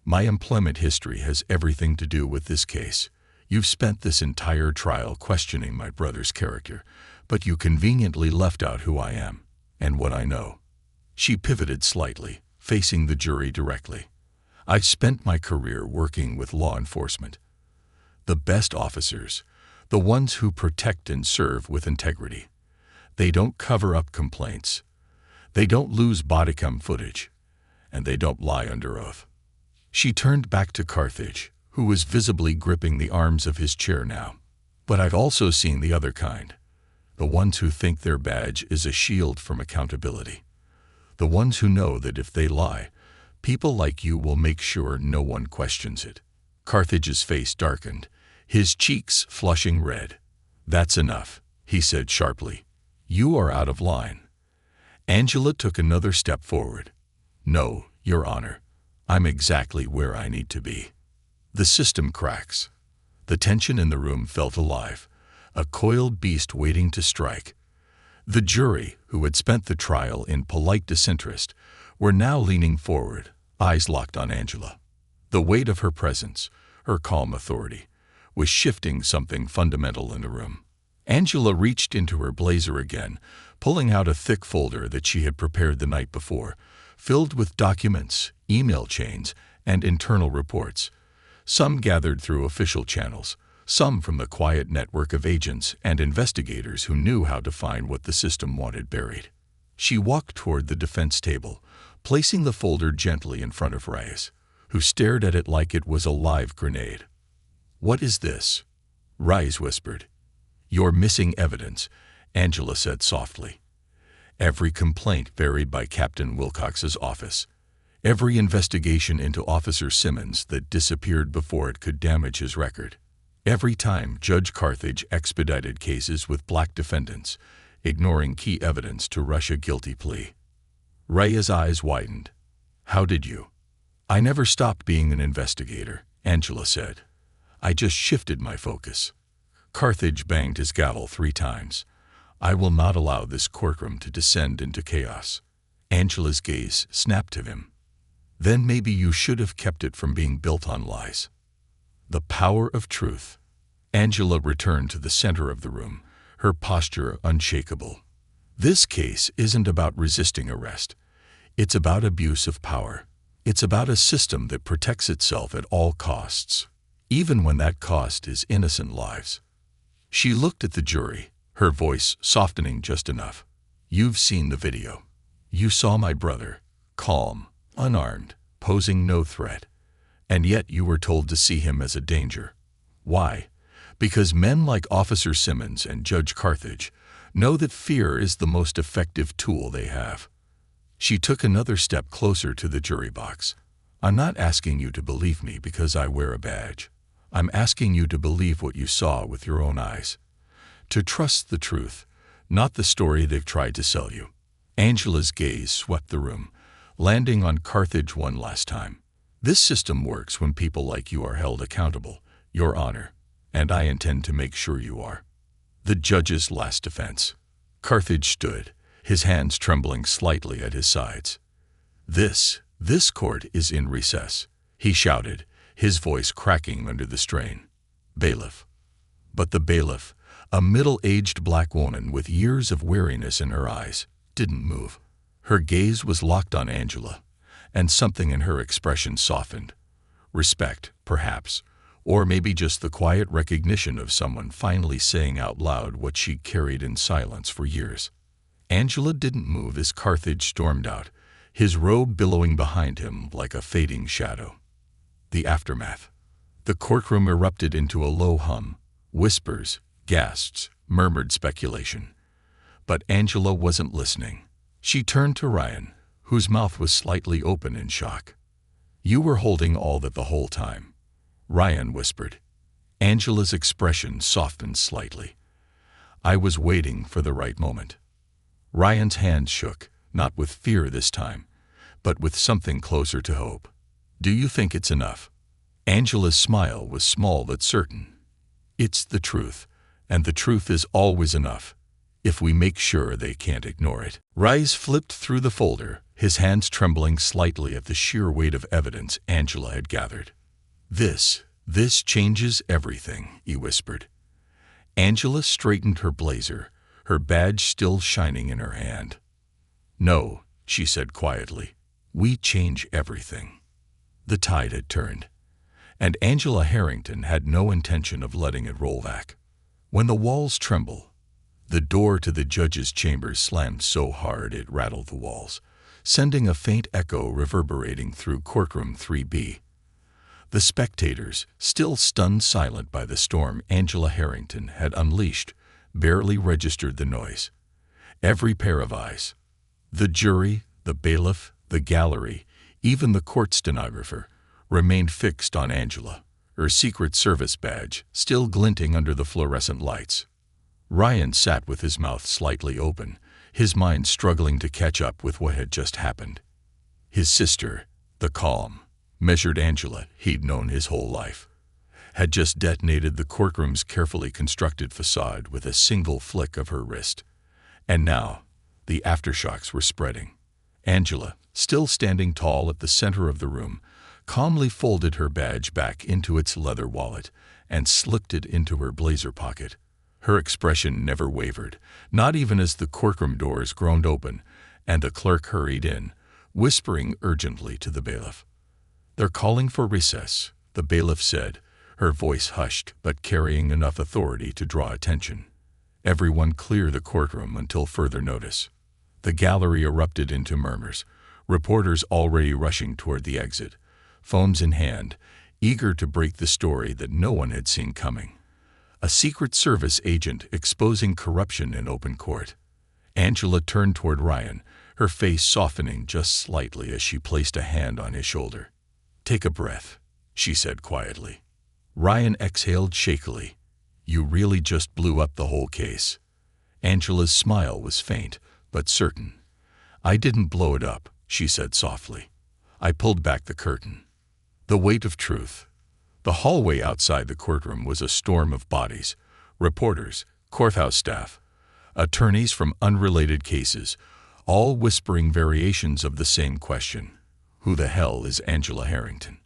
"My employment history has everything to do with this case. You've spent this entire trial questioning my brother's character, but you conveniently left out who I am and what I know." She pivoted slightly, facing the jury directly. "I've spent my career working with law enforcement. The best officers, the ones who protect and serve with integrity. They don't cover up complaints. They don't lose bodycam footage. And they don't lie under oath." She turned back to Carthage, who was visibly gripping the arms of his chair now. "But I've also seen the other kind. The ones who think their badge is a shield from accountability. The ones who know that if they lie, people like you will make sure no one questions it." Carthage's face darkened, his cheeks flushing red. "That's enough," he said sharply. "You are out of line." Angela took another step forward. "No, Your Honor, I'm exactly where I need to be." The system cracks. The tension in the room felt alive, a coiled beast waiting to strike. The jury, who had spent the trial in polite disinterest, were now leaning forward, eyes locked on Angela. The weight of her presence, her calm authority, was shifting something fundamental in the room. Angela reached into her blazer again, pulling out a thick folder that she had prepared the night before, filled with documents, email chains, and internal reports. Some gathered through official channels, some from the quiet network of agents and investigators who knew how to find what the system wanted buried. She walked toward the defense table, placing the folder gently in front of Reyes, who stared at it like it was a live grenade. "What is this?" Rise whispered. "You're missing evidence," Angela said softly. Every complaint varied by Captain Wilcox's office. Every investigation into Officer Simmons that disappeared before it could damage his record. Every time Judge Carthage expedited cases with black defendants, ignoring key evidence to rush a guilty plea. Raya's eyes widened. "How did you?" "I never stopped being an investigator," Angela said. "I just shifted my focus." Carthage banged his gavel 3 times. "I will not allow this courtroom to descend into chaos." Angela's gaze snapped to him. "Then maybe you should have kept it from being built on lies." The power of truth. Angela returned to the center of the room, her posture unshakable. This case isn't about resisting arrest. It's about abuse of power. It's about a system that protects itself at all costs, even when that cost is innocent lives. She looked at the jury, her voice softening just enough. "You've seen the video. You saw my brother, calm, unarmed, posing no threat. And yet you were told to see him as a danger. Why? Because men like Officer Simmons and Judge Carthage know that fear is the most effective tool they have." She took another step closer to the jury box. "I'm not asking you to believe me because I wear a badge. I'm asking you to believe what you saw with your own eyes. To trust the truth, not the story they've tried to sell you." Angela's gaze swept the room, landing on Carthage one last time. "This system works when people like you are held accountable, Your Honor, and I intend to make sure you are." The judge's last defense. Carthage stood, his hands trembling slightly at his sides. This court is in recess," he shouted, his voice cracking under the strain. "Bailiff." But the bailiff, a middle-aged black woman with years of weariness in her eyes, didn't move. Her gaze was locked on Angela, and something in her expression softened. Respect, perhaps, or maybe just the quiet recognition of someone finally saying out loud what she'd carried in silence for years. Angela didn't move as Carthage stormed out, his robe billowing behind him like a fading shadow. The aftermath. The courtroom erupted into a low hum, whispers, gasps, murmured speculation. But Angela wasn't listening. She turned to Ryan, whose mouth was slightly open in shock. "You were holding all that the whole time," Ryan whispered. Angela's expression softened slightly. "I was waiting for the right moment." Ryan's hand shook, not with fear this time, but with something closer to hope. "Do you think it's enough?" Angela's smile was small but certain. "It's the truth, and the truth is always enough, if we make sure they can't ignore it." Ryan flipped through the folder, his hands trembling slightly at the sheer weight of evidence Angela had gathered. This changes everything," he whispered. Angela straightened her blazer, her badge still shining in her hand. "No," she said quietly, "we change everything." The tide had turned, and Angela Harrington had no intention of letting it roll back. When the walls tremble, the door to the judge's chambers slammed so hard it rattled the walls, sending a faint echo reverberating through courtroom 3B. The spectators, still stunned silent by the storm Angela Harrington had unleashed, barely registered the noise. Every pair of eyes, the jury, the bailiff, the gallery, even the court stenographer, remained fixed on Angela, her Secret Service badge still glinting under the fluorescent lights. Ryan sat with his mouth slightly open, his mind struggling to catch up with what had just happened. His sister, the calm, measured Angela he'd known his whole life, had just detonated the courtroom's carefully constructed facade with a single flick of her wrist. And now, the aftershocks were spreading. Angela, still standing tall at the center of the room, calmly folded her badge back into its leather wallet and slipped it into her blazer pocket. Her expression never wavered, not even as the courtroom doors groaned open and the clerk hurried in, whispering urgently to the bailiff. "They're calling for recess," the bailiff said, her voice hushed but carrying enough authority to draw attention. "Everyone clear the courtroom until further notice." The gallery erupted into murmurs, reporters already rushing toward the exit, phones in hand, eager to break the story that no one had seen coming. A Secret Service agent exposing corruption in open court. Angela turned toward Ryan, her face softening just slightly as she placed a hand on his shoulder. "Take a breath," she said quietly. Ryan exhaled shakily. "You really just blew up the whole case." Angela's smile was faint, but certain. "I didn't blow it up," she said softly. "I pulled back the curtain." The weight of truth. The hallway outside the courtroom was a storm of bodies, reporters, courthouse staff, attorneys from unrelated cases, all whispering variations of the same question. Who the hell is Angela Harrington?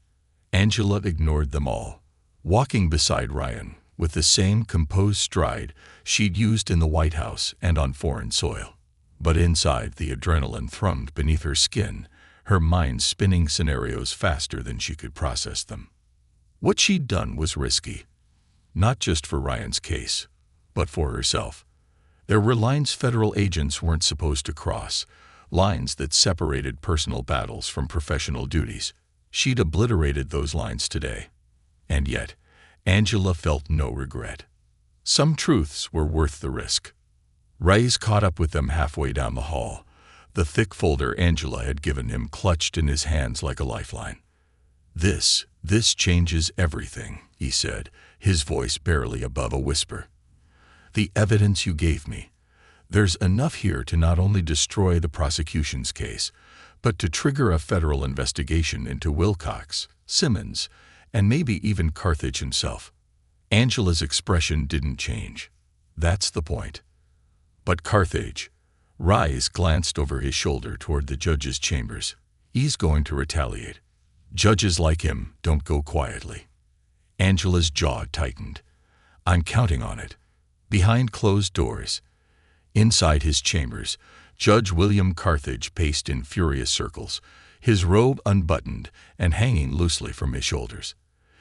Angela ignored them all, walking beside Ryan with the same composed stride she'd used in the White House and on foreign soil. But inside, the adrenaline thrummed beneath her skin, her mind spinning scenarios faster than she could process them. What she'd done was risky, not just for Ryan's case, but for herself. There were lines federal agents weren't supposed to cross, lines that separated personal battles from professional duties. She'd obliterated those lines today. And yet, Angela felt no regret. Some truths were worth the risk. Ray's caught up with them halfway down the hall, the thick folder Angela had given him clutched in his hands like a lifeline. This changes everything," he said, his voice barely above a whisper. "The evidence you gave me. There's enough here to not only destroy the prosecution's case, but to trigger a federal investigation into Wilcox, Simmons, and maybe even Carthage himself." Angela's expression didn't change. "That's the point." "But Carthage," Rise glanced over his shoulder toward the judge's chambers. "He's going to retaliate. Judges like him don't go quietly." Angela's jaw tightened. "I'm counting on it." Behind closed doors, inside his chambers, Judge William Carthage paced in furious circles, his robe unbuttoned and hanging loosely from his shoulders.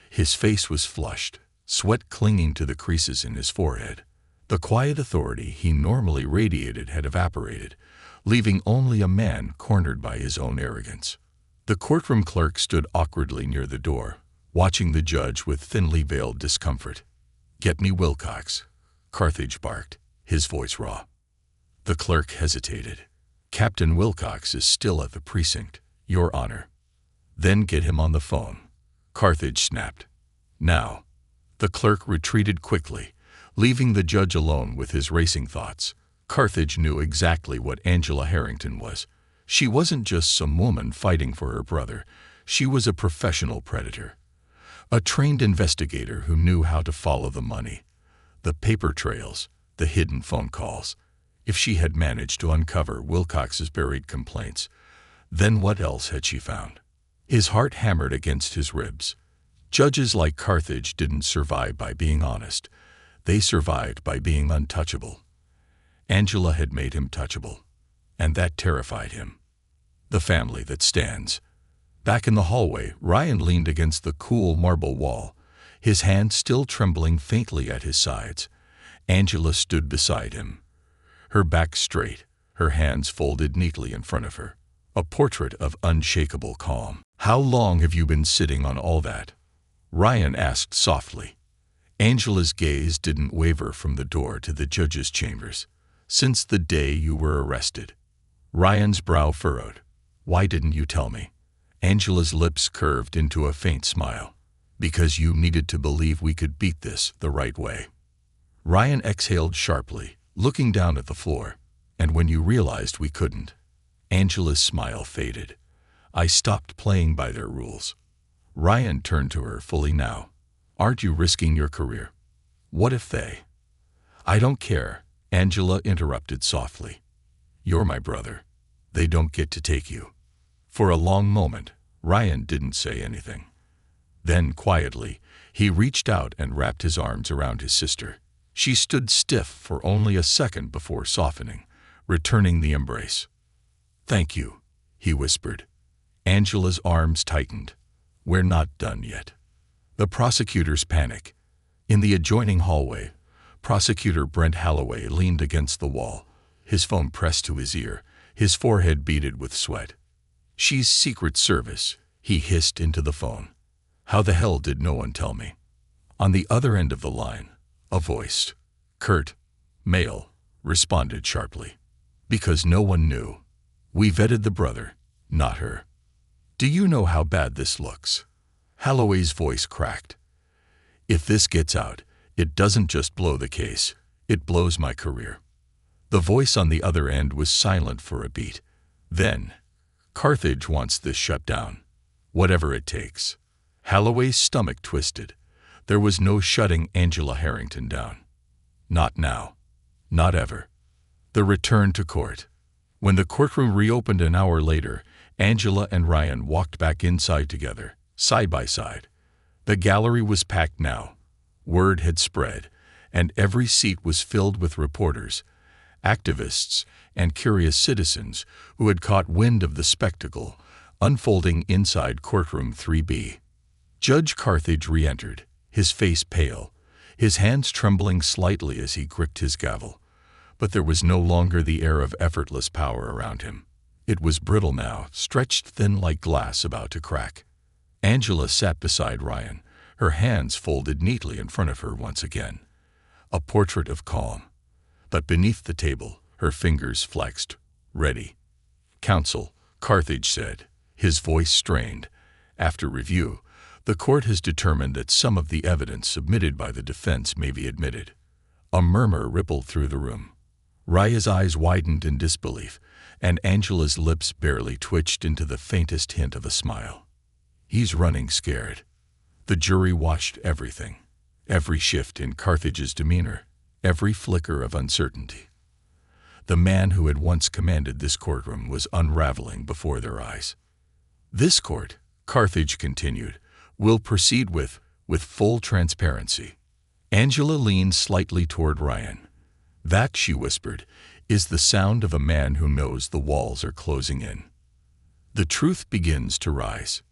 His face was flushed, sweat clinging to the creases in his forehead. The quiet authority he normally radiated had evaporated, leaving only a man cornered by his own arrogance. The courtroom clerk stood awkwardly near the door, watching the judge with thinly veiled discomfort. "Get me Wilcox," Carthage barked, his voice raw. The clerk hesitated. "Captain Wilcox is still at the precinct, Your Honor." "Then get him on the phone," Carthage snapped. "Now." The clerk retreated quickly, leaving the judge alone with his racing thoughts. Carthage knew exactly what Angela Harrington was. She wasn't just some woman fighting for her brother. She was a professional predator. A trained investigator who knew how to follow the money, the paper trails, the hidden phone calls. If she had managed to uncover Wilcox's buried complaints, then what else had she found? His heart hammered against his ribs. Judges like Carthage didn't survive by being honest. They survived by being untouchable. Angela had made him touchable, and that terrified him. The family that stands. Back in the hallway, Ryan leaned against the cool marble wall, his hand still trembling faintly at his sides. Angela stood beside him, her back straight, her hands folded neatly in front of her, a portrait of unshakable calm. "How long have you been sitting on all that?" Ryan asked softly. Angela's gaze didn't waver from the door to the judge's chambers. "Since the day you were arrested." Ryan's brow furrowed. "Why didn't you tell me?" Angela's lips curved into a faint smile. "Because you needed to believe we could beat this the right way." Ryan exhaled sharply, looking down at the floor. "And when you realized we couldn't?" Angela's smile faded. "I stopped playing by their rules." Ryan turned to her fully now. "Aren't you risking your career? What if they—" "I don't care," Angela interrupted softly. "You're my brother. They don't get to take you." For a long moment, Ryan didn't say anything. Then, quietly, he reached out and wrapped his arms around his sister. She stood stiff for only a second before softening, returning the embrace. "Thank you," he whispered. Angela's arms tightened. "We're not done yet." The prosecutor's panic. In the adjoining hallway, Prosecutor Brent Holloway leaned against the wall, his phone pressed to his ear, his forehead beaded with sweat. "She's Secret Service," he hissed into the phone. How the hell did no one tell me? On the other end of the line, a voice, curt, male, responded sharply. Because no one knew. We vetted the brother, not her. Do you know how bad this looks? Holloway's voice cracked. If this gets out, it doesn't just blow the case, it blows my career. The voice on the other end was silent for a beat. Then, Carthage wants this shut down. Whatever it takes. Holloway's stomach twisted. There was no shutting Angela Harrington down. Not now. Not ever. The return to court. When the courtroom reopened an hour later, Angela and Ryan walked back inside together, side by side. The gallery was packed now. Word had spread, and every seat was filled with reporters, activists, and curious citizens who had caught wind of the spectacle unfolding inside courtroom 3B. Judge Carthage re-entered, his face pale, his hands trembling slightly as he gripped his gavel. But there was no longer the air of effortless power around him. It was brittle now, stretched thin like glass about to crack. Angela sat beside Ryan, her hands folded neatly in front of her once again. A portrait of calm. But beneath the table, her fingers flexed. Ready. Counsel, Carthage said, his voice strained. After review, the court has determined that some of the evidence submitted by the defense may be admitted. A murmur rippled through the room. Raya's eyes widened in disbelief, and Angela's lips barely twitched into the faintest hint of a smile. He's running scared. The jury watched everything. Every shift in Carthage's demeanor, every flicker of uncertainty. The man who had once commanded this courtroom was unraveling before their eyes. This court, Carthage continued, will proceed with full transparency. Angela leaned slightly toward Ryan. That, she whispered, is the sound of a man who knows the walls are closing in. The truth begins to rise.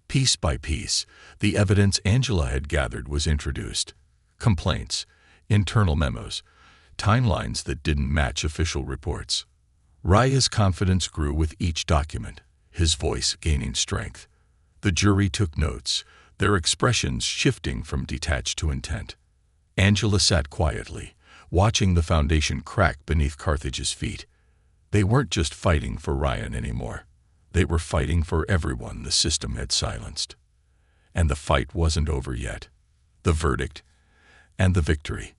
Piece by piece, the evidence Angela had gathered was introduced. Complaints, internal memos, timelines that didn't match official reports. Raya's confidence grew with each document, his voice gaining strength. The jury took notes, their expressions shifting from detached to intent. Angela sat quietly, watching the foundation crack beneath Carthage's feet. They weren't just fighting for Ryan anymore. They were fighting for everyone the system had silenced. And the fight wasn't over yet. The verdict and the victory.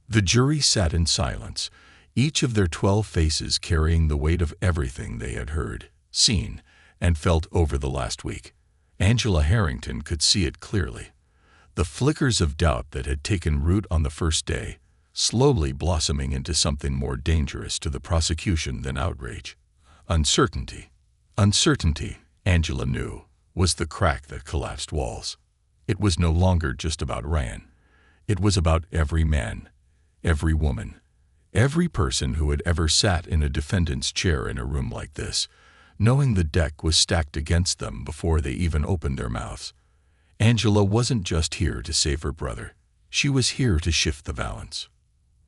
The jury sat in silence, each of their 12 faces carrying the weight of everything they had heard, seen, and felt over the last week. Angela Harrington could see it clearly. The flickers of doubt that had taken root on the first day, slowly blossoming into something more dangerous to the prosecution than outrage. Uncertainty. Uncertainty, Angela knew, was the crack that collapsed walls. It was no longer just about Ryan. It was about every man, every woman, every person who had ever sat in a defendant's chair in a room like this, knowing the deck was stacked against them before they even opened their mouths. Angela wasn't just here to save her brother. She was here to shift the balance.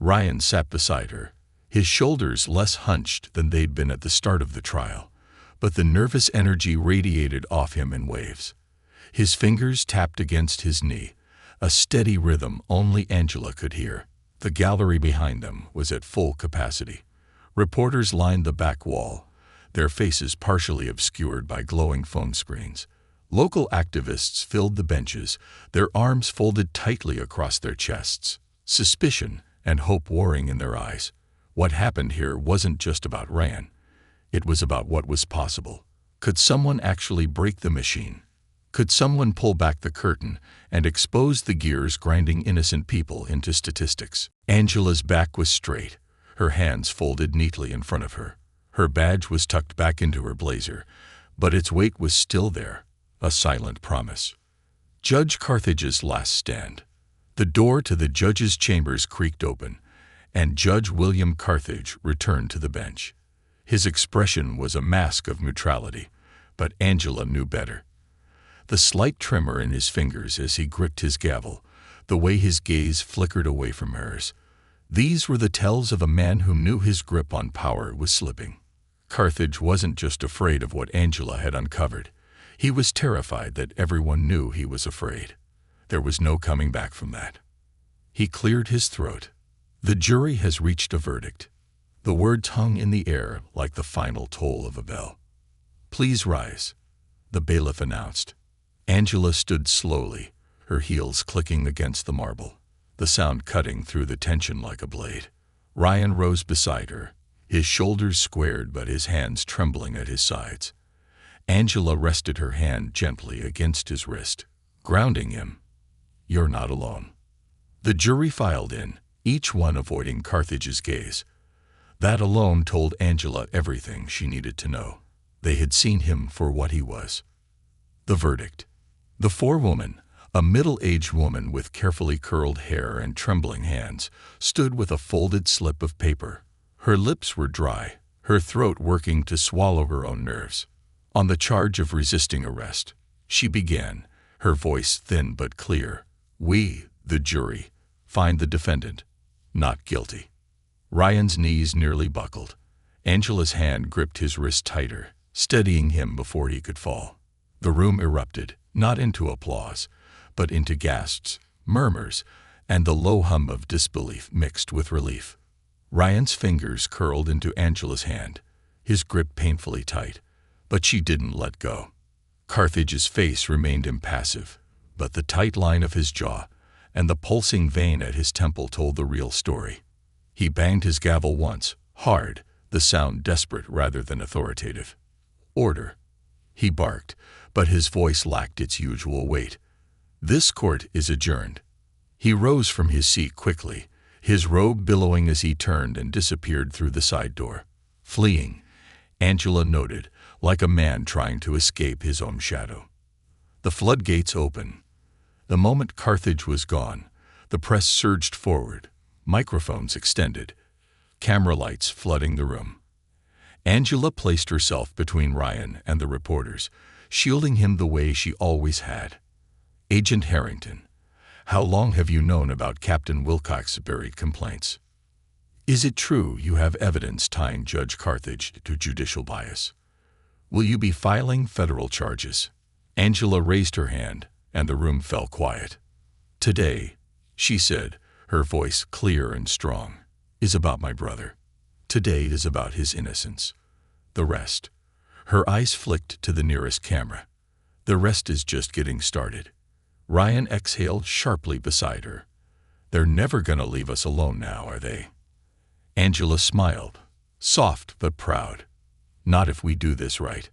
Ryan sat beside her, his shoulders less hunched than they'd been at the start of the trial, but the nervous energy radiated off him in waves. His fingers tapped against his knee, a steady rhythm only Angela could hear. The gallery behind them was at full capacity. Reporters lined the back wall, their faces partially obscured by glowing phone screens. Local activists filled the benches, their arms folded tightly across their chests, suspicion and hope warring in their eyes. What happened here wasn't just about Ryan. It was about what was possible. Could someone actually break the machine? Could someone pull back the curtain and expose the gears grinding innocent people into statistics? Angela's back was straight, her hands folded neatly in front of her. Her badge was tucked back into her blazer, but its weight was still there, a silent promise. Judge Carthage's last stand. The door to the judge's chambers creaked open, and Judge William Carthage returned to the bench. His expression was a mask of neutrality, but Angela knew better. The slight tremor in his fingers as he gripped his gavel, the way his gaze flickered away from hers, these were the tells of a man who knew his grip on power was slipping. Carthage wasn't just afraid of what Angela had uncovered. He was terrified that everyone knew he was afraid. There was no coming back from that. He cleared his throat. The jury has reached a verdict. The words hung in the air like the final toll of a bell. Please rise, the bailiff announced. Angela stood slowly, her heels clicking against the marble, the sound cutting through the tension like a blade. Ryan rose beside her, his shoulders squared but his hands trembling at his sides. Angela rested her hand gently against his wrist, grounding him. You're not alone. The jury filed in, each one avoiding Carthage's gaze. That alone told Angela everything she needed to know. They had seen him for what he was. The verdict. The forewoman, a middle-aged woman with carefully curled hair and trembling hands, stood with a folded slip of paper. Her lips were dry, her throat working to swallow her own nerves. On the charge of resisting arrest, she began, her voice thin but clear. We, the jury, find the defendant not guilty. Ryan's knees nearly buckled. Angela's hand gripped his wrist tighter, steadying him before he could fall. The room erupted, not into applause, but into gasps, murmurs, and the low hum of disbelief mixed with relief. Ryan's fingers curled into Angela's hand, his grip painfully tight, but she didn't let go. Carthage's face remained impassive, but the tight line of his jaw and the pulsing vein at his temple told the real story. He banged his gavel once, hard, the sound desperate rather than authoritative. Order, he barked, but his voice lacked its usual weight. This court is adjourned. He rose from his seat quickly, his robe billowing as he turned and disappeared through the side door. Fleeing, Angela noted, like a man trying to escape his own shadow. The floodgates opened. The moment Carthage was gone, the press surged forward, microphones extended, camera lights flooding the room. Angela placed herself between Ryan and the reporters, shielding him the way she always had. Agent Harrington, how long have you known about Captain Wilcox's buried complaints? Is it true you have evidence tying Judge Carthage to judicial bias? Will you be filing federal charges? Angela raised her hand, and the room fell quiet. Today, she said, her voice clear and strong, is about my brother. Today is about his innocence. The rest. Her eyes flicked to the nearest camera. The rest is just getting started. Ryan exhaled sharply beside her. They're never gonna leave us alone now, are they? Angela smiled, soft but proud. Not if we do this right.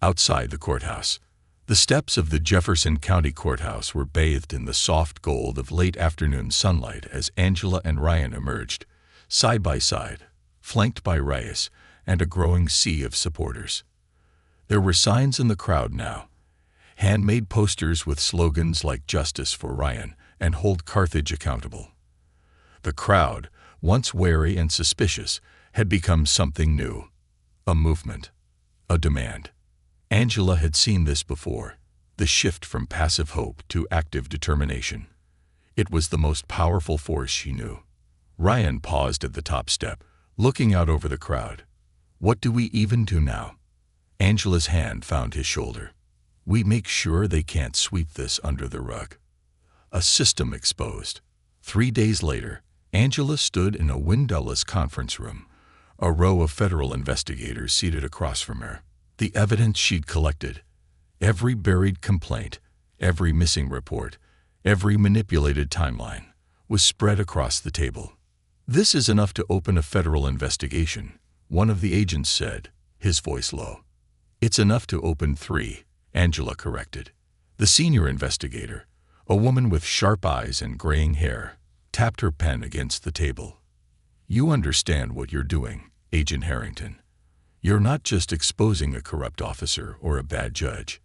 Outside the courthouse, the steps of the Jefferson County Courthouse were bathed in the soft gold of late afternoon sunlight as Angela and Ryan emerged, side by side, flanked by Reyes and a growing sea of supporters. There were signs in the crowd now, handmade posters with slogans like Justice for Ryan and Hold Carthage Accountable. The crowd, once wary and suspicious, had become something new, a movement, a demand. Angela had seen this before, the shift from passive hope to active determination. It was the most powerful force she knew. Ryan paused at the top step, looking out over the crowd. What do we even do now? Angela's hand found his shoulder. We make sure they can't sweep this under the rug. A system exposed. 3 days later, Angela stood in a windowless conference room, a row of federal investigators seated across from her. The evidence she'd collected, every buried complaint, every missing report, every manipulated timeline, was spread across the table. This is enough to open a federal investigation, one of the agents said, his voice low. It's enough to open 3, Angela corrected. The senior investigator, a woman with sharp eyes and graying hair, tapped her pen against the table. You understand what you're doing, Agent Harrington. You're not just exposing a corrupt officer or a bad judge.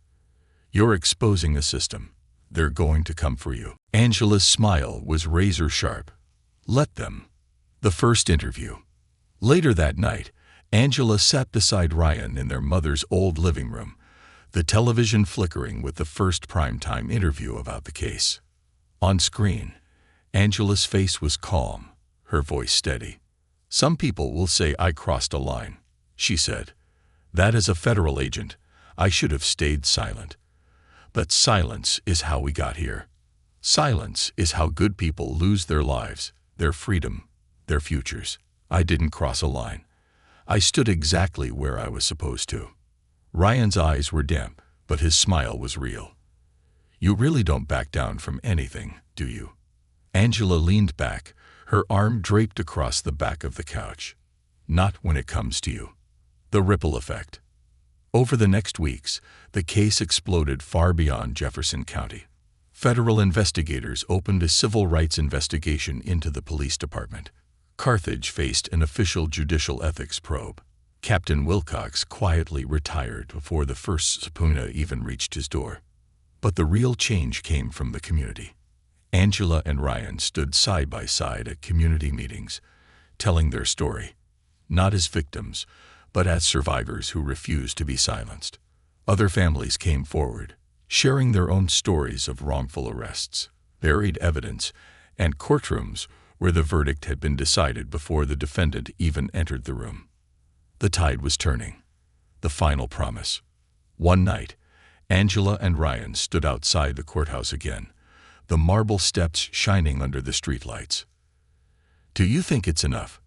You're exposing a system. They're going to come for you. Angela's smile was razor sharp. Let them. The first interview. Later that night, Angela sat beside Ryan in their mother's old living room, the television flickering with the first primetime interview about the case. On screen, Angela's face was calm, her voice steady. Some people will say I crossed a line, she said. That as a federal agent, I should have stayed silent. But silence is how we got here. Silence is how good people lose their lives, their freedom, their futures. I didn't cross a line. I stood exactly where I was supposed to. Ryan's eyes were damp, but his smile was real. You really don't back down from anything, do you? Angela leaned back, her arm draped across the back of the couch. Not when it comes to you. The ripple effect. Over the next weeks, the case exploded far beyond Jefferson County. Federal investigators opened a civil rights investigation into the police department. Carthage faced an official judicial ethics probe. Captain Wilcox quietly retired before the first subpoena even reached his door. But the real change came from the community. Angela and Ryan stood side by side at community meetings, telling their story, not as victims, but as survivors who refused to be silenced. Other families came forward, sharing their own stories of wrongful arrests, buried evidence, and courtrooms where the verdict had been decided before the defendant even entered the room. The tide was turning. The final promise. One night, Angela and Ryan stood outside the courthouse again, the marble steps shining under the streetlights. "Do you think it's enough?"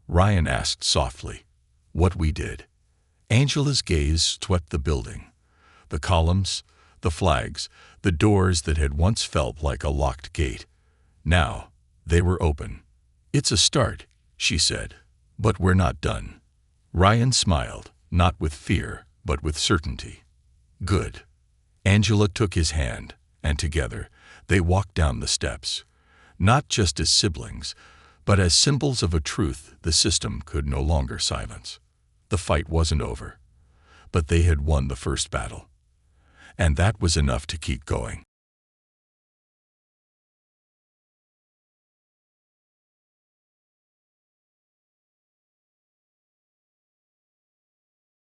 Ryan asked softly. "What we did." Angela's gaze swept the building. The columns, the flags, the doors that had once felt like a locked gate. Now, they were open. "It's a start," she said, "but we're not done." Ryan smiled, not with fear, but with certainty. "Good." Angela took his hand, and together, they walked down the steps, not just as siblings, but as symbols of a truth the system could no longer silence. The fight wasn't over, but they had won the first battle. And that was enough to keep going.